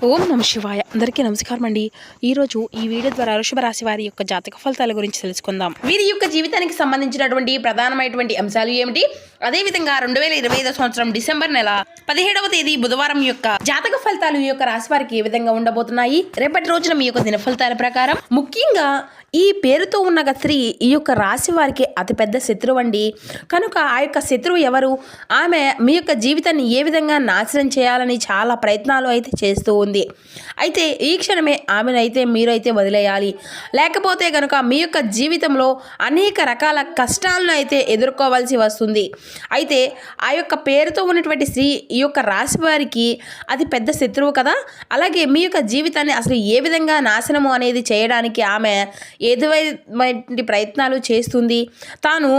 ఓం నమ శివాయ. అందరికీ నమస్కారం అండి. ఈరోజు ఈ వీడియో ద్వారా వృషభ రాశి వారి యొక్క జాతక ఫలితాల గురించి తెలుసుకుందాం. వీరి యొక్క జీవితానికి సంబంధించినటువంటి ప్రధానమైనటువంటి అంశాలు ఏమిటి, అదేవిధంగా 2025 సంవత్సరం డిసెంబర్ నెల 17వ తేదీ బుధవారం యొక్క జాతక ఫలితాలు ఈ యొక్క రాశి వారికి ఏ విధంగా ఉండబోతున్నాయి, రేపటి రోజున మీ యొక్క దిన ఫలితాల ప్రకారం ముఖ్యంగా ఈ పేరుతో ఉన్న స్త్రీ ఈ యొక్క రాశి వారికి అతిపెద్ద శత్రువు అండి. కనుక ఆ యొక్క శత్రువు ఎవరు, ఆమె మీ యొక్క జీవితాన్ని ఏ విధంగా నాశనం చేయాలని చాలా ప్రయత్నాలు అయితే చేస్తూ ఉంది. అయితే ఈ క్షణమే ఆమెనైతే మీరైతే వదిలేయాలి. లేకపోతే కనుక మీ యొక్క జీవితంలో అనేక రకాల కష్టాలను అయితే ఎదుర్కోవాల్సి వస్తుంది. అయితే ఆ యొక్క పేరుతో ఉన్నటువంటి స్త్రీ ఈ యొక్క రాశి వారికి అతి పెద్ద శత్రువు కదా. అలాగే మీ యొక్క జీవితాన్ని అసలు ఏ విధంగా నాశనము అనేది చేయడానికి ఆమె ఏదైనా ప్రయత్నాలు చేస్తుంది. తాను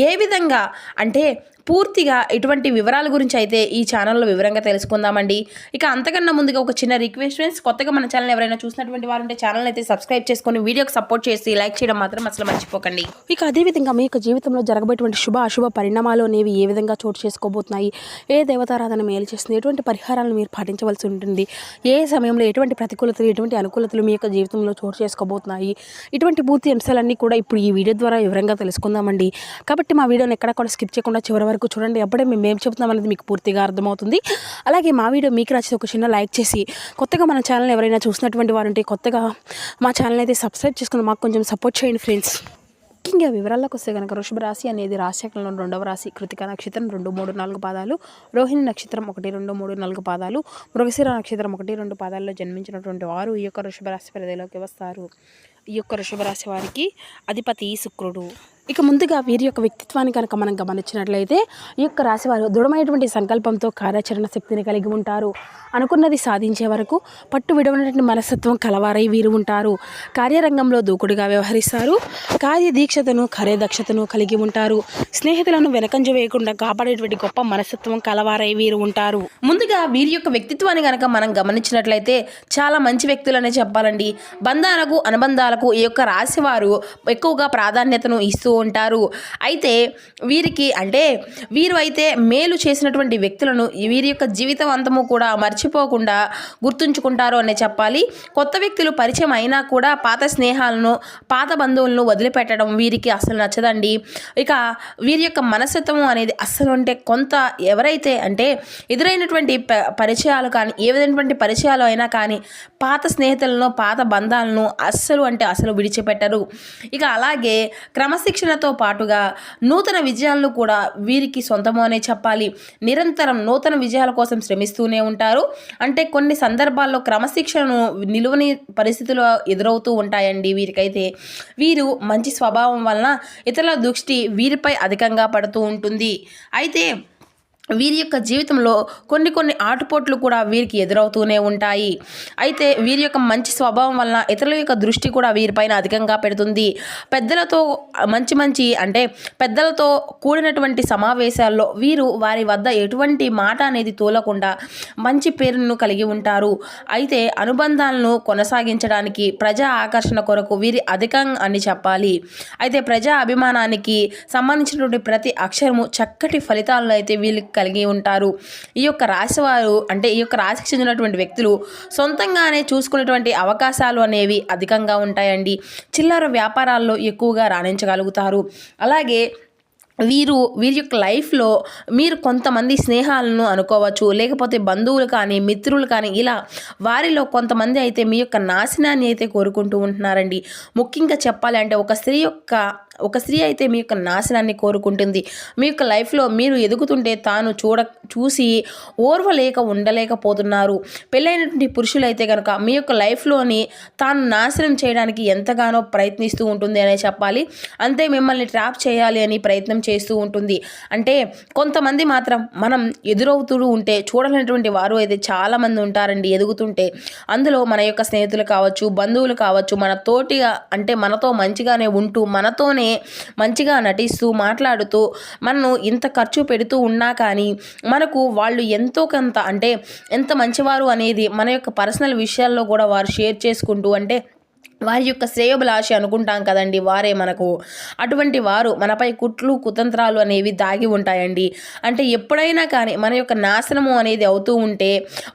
ఏ విధంగా అంటే పూర్తిగా ఇటువంటి వివరాల గురించి అయితే ఈ ఛానల్లో వివరంగా తెలుసుకుందామండి. ఇక అంతకన్నా ముందుగా ఒక చిన్న రిక్వెస్ట్ ఫ్రెండ్స్, కొత్తగా మన ఛానల్ ఎవరైనా చూసినటువంటి వారు ఉంటే ఛానల్ అయితే సబ్స్క్రైబ్ చేసుకొని వీడియోకి సపోర్ట్ చేసి లైక్ చేయడం మాత్రం అసలు మర్చిపోకండి. ఇక అదేవిధంగా మీ యొక్క జీవితంలో జరగబోయేటువంటి శుభ అశుభ పరిణామాలు అనేవి ఏ విధంగా చోటు చేసుకోబోతున్నాయి, ఏ దేవతారాధన మేలు చేస్తుంది, ఎటువంటి పరిహారాలను మీరు పాటించవలసి ఉంటుంది, ఏ సమయంలో ఎటువంటి ప్రతికూలతలు ఎటువంటి అనుకూలతలు మీ యొక్క జీవితంలో చోటు చేసుకోబోతున్నాయి, ఇటువంటి పూర్తి అంశాలన్నీ కూడా ఇప్పుడు ఈ వీడియో ద్వారా వివరంగా తెలుసుకుందామండి. కాబట్టి మా వీడియోని ఎక్కడ కూడా స్కిప్ చేయకుండా చివరి వరకు చూడండి. అప్పుడే మేము ఏం చెప్తున్నాం అనేది మీకు పూర్తిగా అర్థమవుతుంది. అలాగే మా వీడియో మీకు నచ్చితే ఒక చిన్న లైక్ చేసి, కొత్తగా మన ఛానల్ ఎవరైనా చూసినటువంటి వారు ఉంటే కొత్తగా మా ఛానల్ అయితే సబ్స్క్రైబ్ చేసుకుని మాకు కొంచెం సపోర్ట్ చేయండి ఫ్రెండ్స్. ముఖ్యంగా వివరాల్లోకి వస్తే కనుక వృషభ రాశి అనేది రాశిచక్రంలో 2వ రాశి. కృతిక నక్షత్రం 2, 3, 4 పాదాలు, రోహిణి నక్షత్రం 1, 2, 3, 4 పాదాలు, మృగశిర నక్షత్రం 1, 2 పాదాల్లో జన్మించినటువంటి వారు ఈ యొక్క వృషభ రాశి పరిధిలోకి వస్తారు. ఈ యొక్క వృషభ రాశి వారికి అధిపతి శుక్రుడు. ఇక ముందుగా వీరి యొక్క వ్యక్తిత్వాన్ని కనుక మనం గమనించినట్లయితే ఈ యొక్క రాశి వారు దృఢమైనటువంటి సంకల్పంతో కార్యాచరణ శక్తిని కలిగి ఉంటారు. అనుకున్నది సాధించే వరకు పట్టు విడవనటువంటి మనస్తత్వం కలవారై వీరు ఉంటారు. కార్యరంగంలో దూకుడుగా వ్యవహరిస్తారు. కార్యదీక్షతను కార్యదక్షతను కలిగి ఉంటారు. స్నేహితులను వెనకంజ వేయకుండా కాపాడేటువంటి గొప్ప మనస్తత్వం కలవారై వీరు ఉంటారు. ముందుగా వీరి యొక్క వ్యక్తిత్వాన్ని కనుక మనం గమనించినట్లయితే చాలా మంచి వ్యక్తులనే చెప్పాలండి. బంధాలకు అనుబంధాలకు ఈ యొక్క రాశి వారు ఎక్కువగా ప్రాధాన్యతను ఇస్తూ ఉంటారు. అయితే వీరికి వీరు అయితే మేలు చేసినటువంటి వ్యక్తులను వీరి యొక్క జీవితవంతము కూడా మర్చిపోకుండా గుర్తుంచుకుంటారు అనే చెప్పాలి. కొత్త వ్యక్తులు పరిచయం అయినా కూడా పాత స్నేహాలను పాత బంధువులను వదిలిపెట్టడం వీరికి అసలు నచ్చదండి. ఇక వీరి యొక్క మనస్తత్వం అనేది అస్సలు కొంత ఎవరైతే ఎదురైనటువంటి పరిచయాలు కానీ ఏ విధమైనటువంటి పరిచయాలు అయినా కానీ పాత స్నేహితులను పాత బంధాలను అస్సలు విడిచిపెట్టరు. ఇక అలాగే క్రమశిక్షణతో పాటుగా నూతన విజయాలను కూడా వీరికి సొంతము అనే చెప్పాలి. నిరంతరం నూతన విజయాల కోసం శ్రమిస్తూనే ఉంటారు. కొన్ని సందర్భాల్లో క్రమశిక్షణను నిలువని పరిస్థితులు ఎదురవుతూ ఉంటాయండి వీరికైతే. వీరు మంచి స్వభావం వలన ఇతరుల దృష్టి వీరిపై అధికంగా పడుతూ ఉంటుంది. అయితే వీరి యొక్క జీవితంలో కొన్ని ఆటుపోట్లు కూడా వీరికి ఎదురవుతూనే ఉంటాయి. అయితే వీరి యొక్క మంచి స్వభావం వలన ఇతరుల యొక్క దృష్టి కూడా వీరిపైన అధికంగా పెడుతుంది. పెద్దలతో పెద్దలతో కూడినటువంటి సమావేశాల్లో వీరు వారి వద్ద ఎటువంటి మాట అనేది తోలకుండా మంచి పేరును కలిగి ఉంటారు. అయితే అనుబంధాలను కొనసాగించడానికి ప్రజా ఆకర్షణ కొరకు వీరి అధికం అని చెప్పాలి. అయితే ప్రజా అభిమానానికి సంబంధించినటువంటి ప్రతి అక్షరము చక్కటి ఫలితాలను అయితే వీళ్ళకి కలిగి ఉంటారు. ఈ యొక్క రాశి వారు ఈ యొక్క రాశికి చెందినటువంటి వ్యక్తులు సొంతంగానే చూసుకునేటువంటి అవకాశాలు అనేవి అధికంగా ఉంటాయండి. చిల్లర వ్యాపారాల్లో ఎక్కువగా రాణించగలుగుతారు. అలాగే వీరి యొక్క లైఫ్లో మీరు కొంతమంది స్నేహాలను అనుకోవచ్చు, లేకపోతే బంధువులు కానీ మిత్రులు కానీ ఇలా వారిలో కొంతమంది అయితే మీ యొక్క నాశనాన్ని అయితే కోరుకుంటూ ఉంటున్నారండి. ముఖ్యంగా చెప్పాలి ఒక స్త్రీ అయితే మీ యొక్క నాశనాన్ని కోరుకుంటుంది. మీ యొక్క లైఫ్లో మీరు ఎదుగుతుంటే తాను చూసి ఉండలేకపోతున్నారు. పెళ్ళైనటువంటి పురుషులు అయితే కనుక మీ యొక్క లైఫ్లోని తాను నాశనం చేయడానికి ఎంతగానో ప్రయత్నిస్తూ ఉంటుంది అనే చెప్పాలి. అంతే మిమ్మల్ని ట్రాప్ చేయాలి అని ప్రయత్నం చేస్తూ ఉంటుంది. కొంతమంది మాత్రం మనం ఎదురవుతూ ఉంటే చూడలేనటువంటి వారు అయితే చాలామంది ఉంటారండి ఎదుగుతుంటే. అందులో మన యొక్క స్నేహితులు కావచ్చు, బంధువులు కావచ్చు, మన తోటిగా మనతో మంచిగానే ఉంటూ మనతోనే మంచిగా నటిస్తూ మాట్లాడుతూ మనను ఇంత ఖర్చు పెడుతూ ఉన్నా కానీ మనకు వాళ్ళు ఎంతో కొంత ఎంత మంచివారు అనేది మన యొక్క పర్సనల్ విషయాల్లో కూడా వారు షేర్ చేసుకుంటూ వారి యొక్క శ్రేయోభిలాషి అనుకుంటాం కదండి, వారే మనకు. అటువంటి వారు మనపై కుట్లు కుతంత్రాలు అనేవి దాగి ఉంటాయండి. అంటే ఎప్పుడైనా కానీ మన యొక్క నాశనము అనేది అవుతూ ఉంటే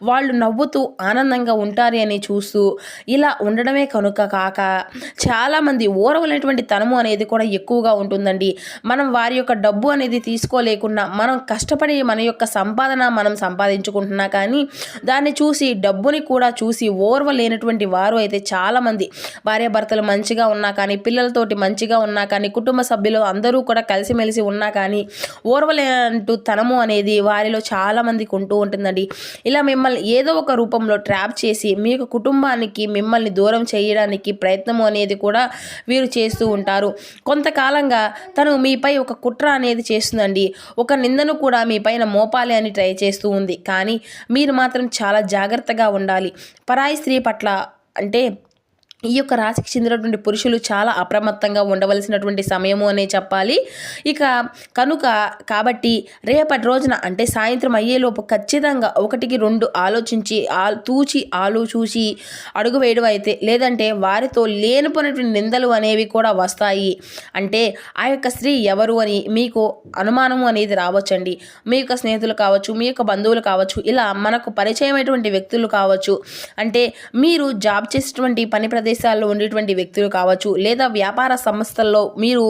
వాళ్ళు నవ్వుతూ ఆనందంగా ఉంటారు అని చూస్తూ ఇలా ఉండడమే కనుక కాక చాలామంది ఓర్వలేనటువంటి తనము అనేది కూడా ఎక్కువగా ఉంటుందండి. మనం వారి యొక్క డబ్బు అనేది తీసుకోలేకున్నా మనం కష్టపడి మన యొక్క సంపాదన మనం సంపాదించుకుంటున్నా కానీ దాన్ని చూసి డబ్బుని కూడా చూసి ఓర్వలేనటువంటి వారు అయితే చాలామంది, భార్యాభర్తలు మంచిగా ఉన్నా కానీ, పిల్లలతోటి మంచిగా ఉన్నా కానీ, కుటుంబ సభ్యులు అందరూ కూడా కలిసిమెలిసి ఉన్నా కానీ ఓర్వలేనంటూ తనము అనేది వారిలో చాలామందికి ఉంటూ ఉంటుందండి. ఇలా మిమ్మల్ని ఏదో ఒక రూపంలో ట్రాప్ చేసి మీ యొక్క కుటుంబానికి మిమ్మల్ని దూరం చేయడానికి ప్రయత్నము అనేది కూడా వీరు చేస్తూ ఉంటారు. కొంతకాలంగా తను మీపై ఒక కుట్ర అనేది చేస్తుందండి. ఒక నిందను కూడా మీ పైన మోపాలి అని ట్రై చేస్తూ ఉంది. కానీ మీరు మాత్రం చాలా జాగ్రత్తగా ఉండాలి. పరాయి స్త్రీ పట్ల అంటే ఈ యొక్క రాశికి చెందినటువంటి పురుషులు చాలా అప్రమత్తంగా ఉండవలసినటువంటి సమయము అనే చెప్పాలి. ఇక కనుక కాబట్టి రేపటి రోజున అంటే సాయంత్రం అయ్యేలోపు ఖచ్చితంగా 1-2 ఆలోచించి చూసి అడుగు వేయడం అయితే, లేదంటే వారితో లేనిపోయినటువంటి నిందలు అనేవి కూడా వస్తాయి. అంటే ఆ యొక్క స్త్రీ ఎవరు అని మీకు అనుమానము అనేది రావచ్చండి. మీ యొక్క స్నేహితులు కావచ్చు, మీ యొక్క బంధువులు కావచ్చు, ఇలా మనకు పరిచయమైనటువంటి వ్యక్తులు కావచ్చు, అంటే మీరు జాబ్ చేసేటువంటి పని ప్రదేశాల్లో ఉండేటువంటి వ్యక్తులు కావచ్చు, లేదా వ్యాపార సంస్థల్లో మీరు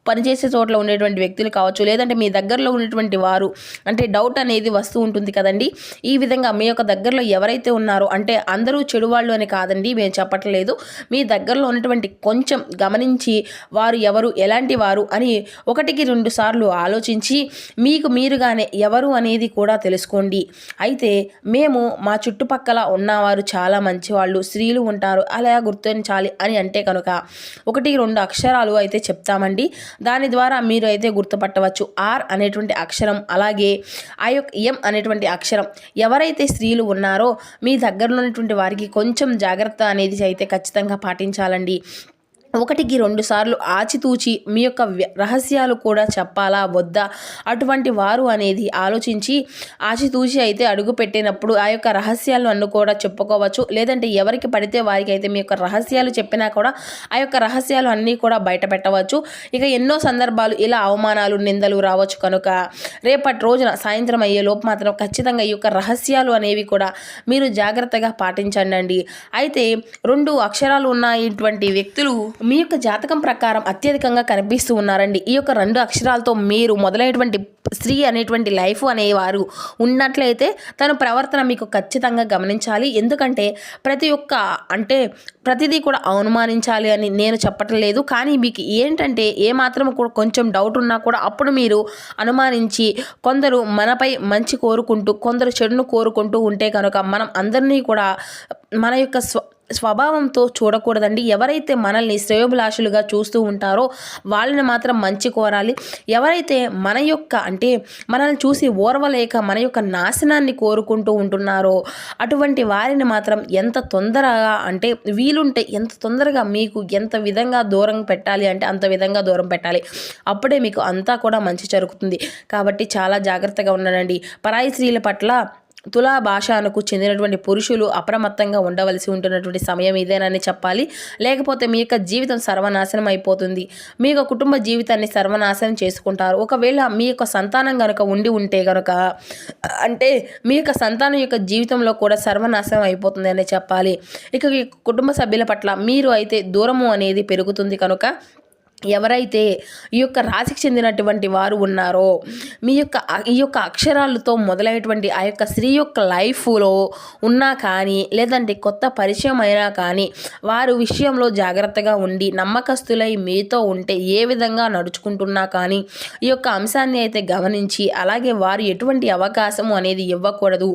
పనిచేసే చోట్ల ఉండేటువంటి వ్యక్తులు కావచ్చు, లేదంటే మీ దగ్గరలో ఉన్నటువంటి వారు, అంటే డౌట్ అనేది వస్తూ ఉంటుంది కదండి. ఈ విధంగా మీ యొక్క దగ్గరలో ఎవరైతే ఉన్నారో, అంటే అందరూ చెడు వాళ్ళు అని కాదండి మేము చెప్పట్లేదు, మీ దగ్గరలో ఉన్నటువంటి కొంచెం గమనించి వారు ఎవరు, ఎలాంటి వారు అని 1-2 సార్లు ఆలోచించి మీకు మీరుగానే ఎవరు అనేది కూడా తెలుసుకోండి. అయితే మేము మా చుట్టుపక్కల ఉన్నవారు చాలా మంచివాళ్ళు, స్త్రీలు ఉంటారు, అలా గుర్తించాలి అని అంటే కనుక 1-2 అక్షరాలు అయితే చెప్తామండి. దాని ద్వారా మీరు అయితే గుర్తుపట్టవచ్చు. ఆర్ అనేటువంటి అక్షరం, అలాగే ఆ యొక్క ఎం అనేటువంటి అక్షరం. ఎవరైతే స్త్రీలు ఉన్నారో మీ దగ్గరలో ఉన్నటువంటి వారికి కొంచెం జాగ్రత్త అనేది అయితే ఖచ్చితంగా పాటించాలండి. 1-2 సార్లు ఆచితూచి మీ యొక్క రహస్యాలు కూడా చెప్పాలా వద్దా అటువంటి వారు అనేది ఆలోచించి ఆచితూచి అయితే అడుగు పెట్టినప్పుడు ఆ యొక్క రహస్యాలు అన్ను కూడా చెప్పుకోవచ్చు. లేదంటే ఎవరికి పడితే వారికి అయితే మీ యొక్క రహస్యాలు చెప్పినా కూడా ఆ యొక్క రహస్యాలు అన్నీ కూడా బయట పెట్టవచ్చు. ఇక ఎన్నో సందర్భాలు ఇలా అవమానాలు నిందలు రావచ్చు. కనుక రేపటి రోజున సాయంత్రం అయ్యేలోపు మాత్రం ఖచ్చితంగా ఈ యొక్క రహస్యాలు అనేవి కూడా మీరు జాగ్రత్తగా పాటించండి. అయితే 2 అక్షరాలు ఉన్నటువంటి వ్యక్తులు మీ యొక్క జాతకం ప్రకారం అత్యధికంగా కనిపిస్తూ ఉన్నారండి. ఈ యొక్క 2 అక్షరాలతో మీరు మొదలైనటువంటి స్త్రీ అనేటువంటి లైఫ్ అనేవారు ఉన్నట్లయితే తన ప్రవర్తన మీకు ఖచ్చితంగా గమనించాలి. ఎందుకంటే ప్రతిదీ కూడా అనుమానించాలి అని నేను చెప్పటం లేదు. కానీ మీకు ఏంటంటే ఏమాత్రం కూడా కొంచెం డౌట్ ఉన్నా కూడా అప్పుడు మీరు అనుమానించి కొందరు మనపై మంచి కోరుకుంటూ కొందరు చెడును కోరుకుంటూ ఉంటే కనుక మనం అందరినీ కూడా మన యొక్క స్వభావంతో చూడకూడదండి. ఎవరైతే మనల్ని శ్రేయోభిలాషులుగా చూస్తూ ఉంటారో వాళ్ళని మాత్రం మంచి కోరాలి. ఎవరైతే మన యొక్క అంటే మనల్ని చూసి ఓర్వలేక మన యొక్క నాశనాన్ని కోరుకుంటూ ఉంటున్నారో అటువంటి వారిని మాత్రం ఎంత తొందరగా అంటే వీలుంటే ఎంత తొందరగా మీకు ఎంత విధంగా దూరం పెట్టాలి అంటే అంత విధంగా దూరం పెట్టాలి. అప్పుడే మీకు అంతా కూడా మంచి జరుగుతుంది. కాబట్టి చాలా జాగ్రత్తగా ఉండండి. పరాయి స్త్రీల పట్ల తులా భాషకు చెందినటువంటి పురుషులు అప్రమత్తంగా ఉండవలసి ఉంటున్నటువంటి సమయం ఇదేనని చెప్పాలి. లేకపోతే మీ యొక్క జీవితం సర్వనాశనం అయిపోతుంది. మీ యొక్క కుటుంబ జీవితాన్ని సర్వనాశనం చేసుకుంటారు. ఒకవేళ మీ యొక్క సంతానం కనుక ఉంటే కనుక అంటే మీ యొక్క సంతానం యొక్క జీవితంలో కూడా సర్వనాశనం అయిపోతుంది అని చెప్పాలి. ఇక ఈ కుటుంబ సభ్యుల పట్ల మీరు అయితే దూరము అనేది పెరుగుతుంది. కనుక ఎవరైతే ఈ యొక్క రాశికి చెందినటువంటి వారు ఉన్నారో ఈ యొక్క అక్షరాలతో మొదలైనటువంటి ఆ యొక్క స్త్రీ యొక్క లైఫ్లో ఉన్నా కానీ లేదంటే కొత్త పరిచయం అయినా కానీ వారు విషయంలో జాగ్రత్తగా ఉండి నమ్మకస్తులై మీతో ఉంటే ఏ విధంగా నడుచుకుంటున్నా కానీ ఈ యొక్క అంశాన్ని అయితే గమనించి అలాగే వారు ఎటువంటి అవకాశము అనేది ఇవ్వకూడదు.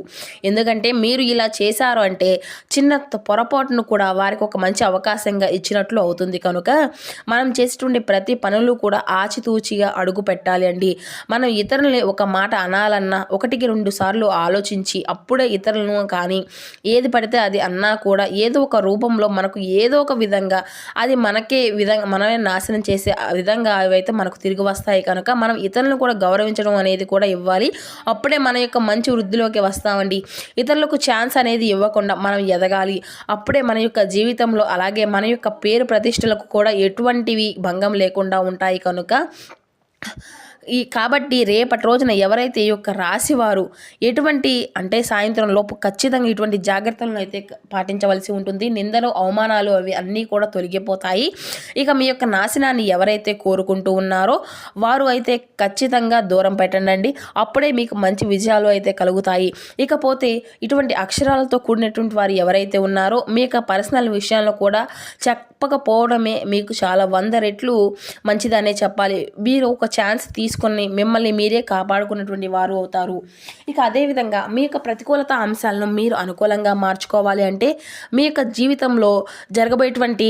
ఎందుకంటే మీరు ఇలా చేశారు అంటే చిన్న పొరపాటును కూడా వారికి ఒక మంచి అవకాశంగా ఇచ్చినట్లు అవుతుంది. కనుక మనం చేసేటువంటి చేసేటువంటి ప్రతి పనులు కూడా ఆచితూచిగా అడుగు పెట్టాలి అండి. మనం ఇతరులని ఒక మాట అనాలన్నా 1-2 సార్లు ఆలోచించి అప్పుడే ఇతరులను కానీ ఏది పడితే అది అన్నా కూడా ఏదో ఒక రూపంలో మనకు ఏదో ఒక విధంగా అది మనమే నాశనం చేసే విధంగా అవైతే మనకు తిరిగి వస్తాయి. కనుక మనం ఇతరులను కూడా గౌరవించడం అనేది కూడా ఇవ్వాలి. అప్పుడే మన యొక్క మంచి వృద్ధిలోకి వస్తామండి. ఇతరులకు ఛాన్స్ అనేది ఇవ్వకుండా మనం ఎదగాలి. అప్పుడే మన యొక్క జీవితంలో అలాగే మన యొక్క పేరు ప్రతిష్టలకు కూడా ఎటువంటివి భంగం లేకుండా ఉంటాయి. కనుక కాబట్టి రేపటి రోజున ఎవరైతే ఈ యొక్క రాశి వారు ఎటువంటి అంటే సాయంత్రం లోపు ఖచ్చితంగా ఇటువంటి జాగ్రత్తలను అయితే పాటించవలసి ఉంటుంది. నిందలు అవమానాలు అవి అన్నీ కూడా తొలగిపోతాయి. ఇక మీ యొక్క నాశనాన్ని ఎవరైతే కోరుకుంటూ ఉన్నారో వారు అయితే ఖచ్చితంగా దూరం పెట్టండి. అప్పుడే మీకు మంచి విజయాలు అయితే కలుగుతాయి. ఇకపోతే ఇటువంటి అక్షరాలతో కూడినటువంటి వారు ఎవరైతే ఉన్నారో మీ యొక్క పర్సనల్ విషయాల్లో కూడా చెప్పకపోవడమే మీకు చాలా 100 రెట్లు మంచిదనే చెప్పాలి. మీరు ఒక ఛాన్స్ తీసుకొని మిమ్మల్ని మీరే కాపాడుకున్నటువంటి వారు అవుతారు. ఇక అదేవిధంగా మీ యొక్క ప్రతికూలత అంశాలను మీరు అనుకూలంగా మార్చుకోవాలి అంటే మీ యొక్క జీవితంలో జరగబోయేటువంటి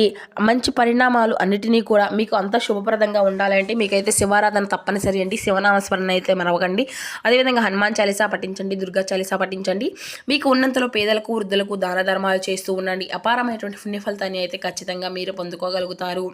మంచి పరిణామాలు అన్నిటినీ కూడా మీకు అంత శుభప్రదంగా ఉండాలంటే మీకైతే శివారాధన తప్పనిసరి అండి. శివనామస్మరణ అయితే మరవకండి. అదేవిధంగా హనుమాన్ చాలీసా పఠించండి, దుర్గా చాలీసా పఠించండి. మీకు ఉన్నంతలో పేదలకు వృద్ధులకు దాన ధర్మాలు చేస్తూ ఉండండి. అపారమైనటువంటి పుణ్య ఫలితాన్ని అయితే ఖచ్చితంగా మీరు పొందుకోగలుగుతారు.